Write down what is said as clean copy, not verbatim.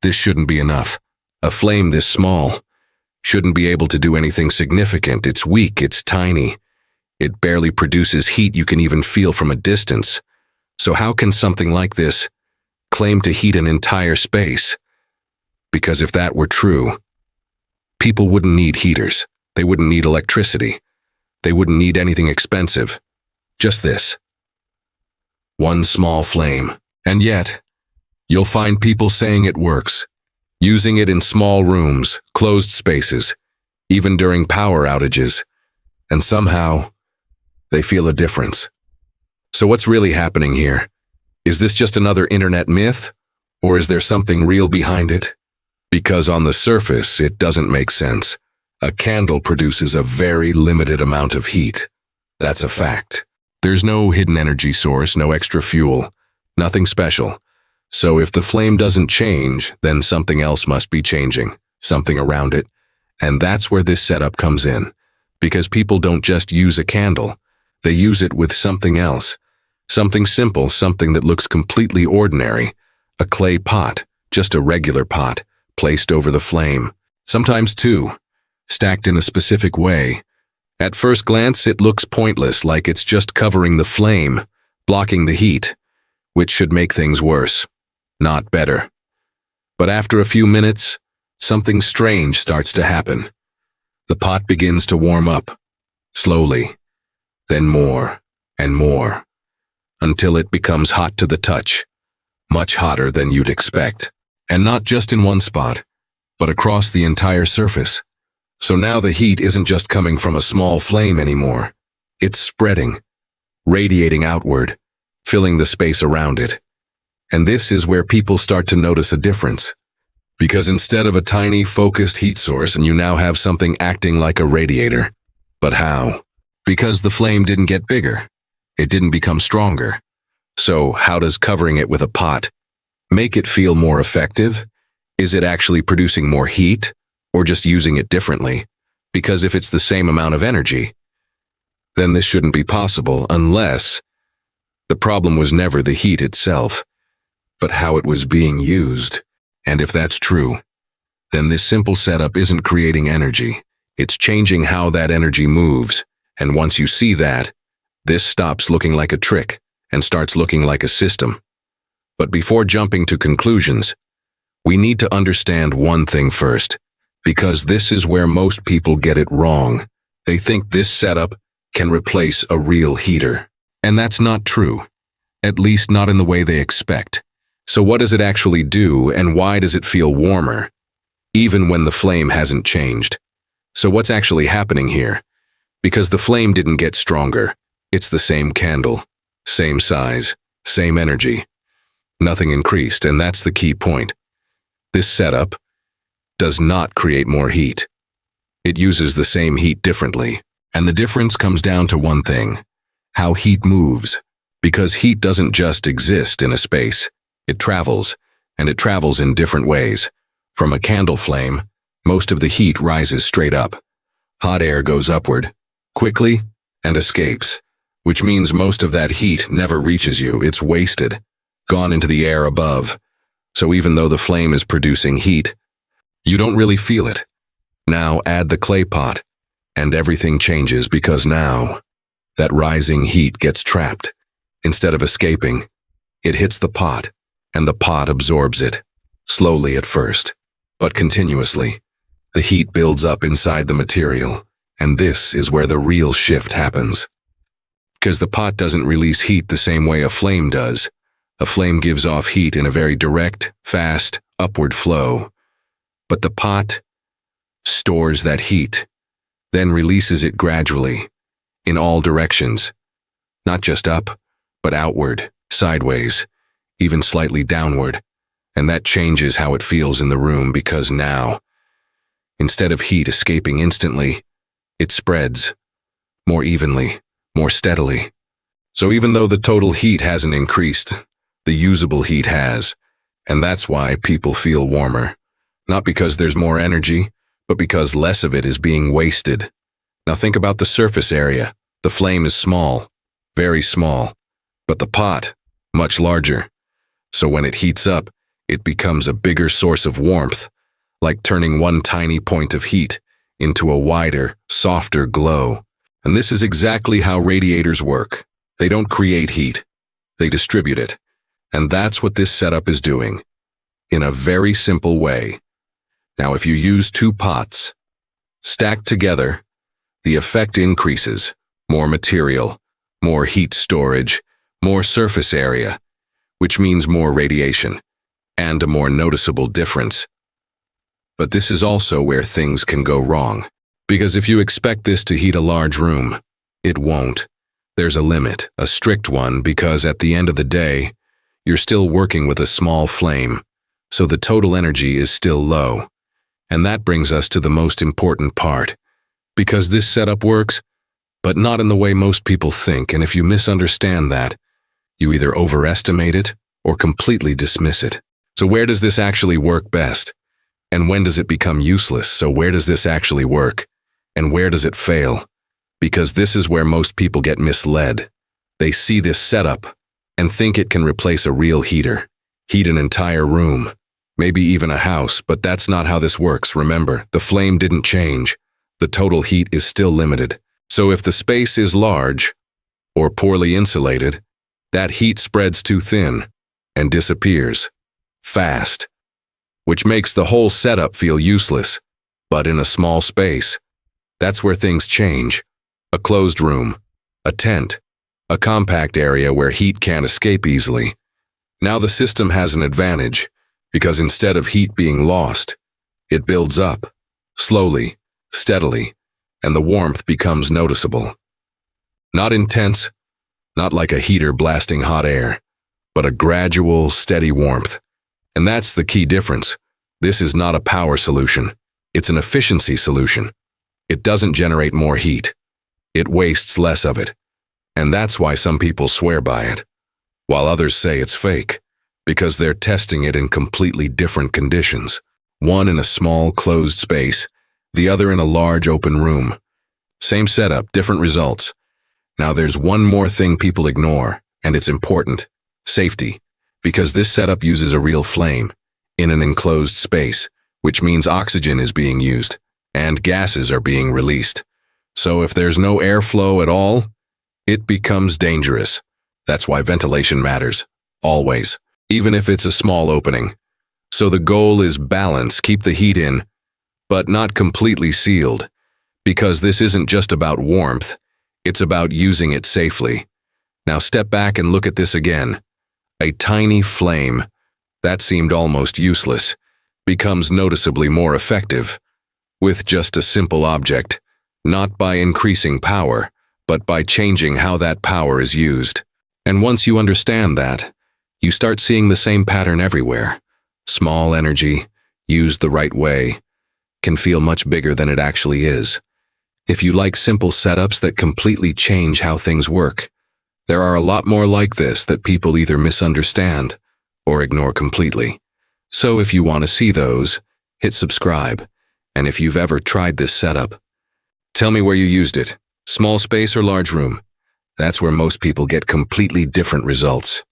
This shouldn't be enough. A flame this small shouldn't be able to do anything significant. It's weak, it's tiny. It barely produces heat you can even feel from a distance. So how can something like this claim to heat an entire space? Because if that were true, people wouldn't need heaters. They wouldn't need electricity. They wouldn't need anything expensive. Just this. One small flame. And yet, you'll find people saying it works, using it in small rooms, closed spaces, even during power outages, and somehow, they feel a difference. So what's really happening here? Is this just another internet myth, or is there something real behind it? Because on the surface, it doesn't make sense. A candle produces a very limited amount of heat. That's a fact. There's no hidden energy source, no extra fuel, nothing special. So if the flame doesn't change, then something else must be changing, something around it. And that's where this setup comes in. Because people don't just use a candle, they use it with something else. Something simple, something that looks completely ordinary. A clay pot, just a regular pot, placed over the flame. Sometimes two, stacked in a specific way. At first glance, it looks pointless, like it's just covering the flame, blocking the heat, which should make things worse, not better. But after a few minutes, something strange starts to happen. The pot begins to warm up, slowly, then more and more, until it becomes hot to the touch, much hotter than you'd expect. And not just in one spot, but across the entire surface. So now the heat isn't just coming from a small flame anymore. It's spreading, radiating outward, filling the space around it. And this is where people start to notice a difference. Because instead of a tiny, focused heat source, and you now have something acting like a radiator. But how? Because the flame didn't get bigger. It didn't become stronger. So how does covering it with a pot make it feel more effective? Is it actually producing more heat, or just using it differently? Because if it's the same amount of energy, then this shouldn't be possible unless the problem was never the heat itself, but how it was being used. And if that's true, then this simple setup isn't creating energy. It's changing how that energy moves. And once you see that, this stops looking like a trick and starts looking like a system. But before jumping to conclusions, we need to understand one thing first, because this is where most people get it wrong. They think this setup can replace a real heater. And that's not true, at least not in the way they expect. So what does it actually do, and why does it feel warmer, even when the flame hasn't changed? So what's actually happening here? Because the flame didn't get stronger. It's the same candle, same size, same energy. Nothing increased, and that's the key point. This setup does not create more heat. It uses the same heat differently, and the difference comes down to one thing: how heat moves. Because heat doesn't just exist in a space. It travels, and it travels in different ways. From a candle flame, most of the heat rises straight up. Hot air goes upward, quickly, and escapes, which means most of that heat never reaches you. It's wasted, gone into the air above. So even though the flame is producing heat, you don't really feel it. Now add the clay pot, and everything changes, because now that rising heat gets trapped. Instead of escaping, it hits the pot, and the pot absorbs it, slowly at first, but continuously. The heat builds up inside the material, and this is where the real shift happens. Because the pot doesn't release heat the same way a flame does. A flame gives off heat in a very direct, fast, upward flow. But the pot stores that heat, then releases it gradually, in all directions. Not just up, but outward, sideways, even slightly downward. And that changes how it feels in the room, because now, instead of heat escaping instantly, it spreads, more evenly, more steadily. So even though the total heat hasn't increased, the usable heat has, and that's why people feel warmer. Not because there's more energy, but because less of it is being wasted. Now think about the surface area. The flame is small, very small, but the pot, much larger. So when it heats up, it becomes a bigger source of warmth, like turning one tiny point of heat into a wider, softer glow. And this is exactly how radiators work. They don't create heat, they distribute it. And that's what this setup is doing, in a very simple way. Now, if you use two pots, stacked together, the effect increases. More material, more heat storage, more surface area, which means more radiation, and a more noticeable difference. But this is also where things can go wrong. Because if you expect this to heat a large room, it won't. There's a limit, a strict one, because at the end of the day, you're still working with a small flame, so the total energy is still low. And that brings us to the most important part. Because this setup works, but not in the way most people think, and if you misunderstand that, you either overestimate it or completely dismiss it. So where does this actually work best? And when does it become useless? So where does this actually work? And where does it fail? Because this is where most people get misled. They see this setup and think it can replace a real heater, heat an entire room, maybe even a house, but that's not how this works. Remember, the flame didn't change. The total heat is still limited. So if the space is large or poorly insulated, that heat spreads too thin and disappears fast, which makes the whole setup feel useless. But in a small space, that's where things change. A closed room, a tent, a compact area where heat can't escape easily. Now the system has an advantage, because instead of heat being lost, it builds up, slowly, steadily, and the warmth becomes noticeable. Not intense, not like a heater blasting hot air, but a gradual, steady warmth. And that's the key difference. This is not a power solution. It's an efficiency solution. It doesn't generate more heat. It wastes less of it. And that's why some people swear by it, while others say it's fake, because they're testing it in completely different conditions. One in a small, closed space, the other in a large, open room. Same setup, different results. Now there's one more thing people ignore, and it's important. Safety. Because this setup uses a real flame, in an enclosed space, which means oxygen is being used, and gases are being released. So if there's no airflow at all, it becomes dangerous. That's why ventilation matters, always, even if it's a small opening. So the goal is balance, keep the heat in, but not completely sealed, because this isn't just about warmth, it's about using it safely. Now step back and look at this again. A tiny flame, that seemed almost useless, becomes noticeably more effective, with just a simple object, not by increasing power, but by changing how that power is used. And once you understand that, you start seeing the same pattern everywhere. Small energy, used the right way, can feel much bigger than it actually is. If you like simple setups that completely change how things work, there are a lot more like this that people either misunderstand or ignore completely. So if you want to see those, hit subscribe. And if you've ever tried this setup, tell me where you used it, small space or large room. That's where most people get completely different results.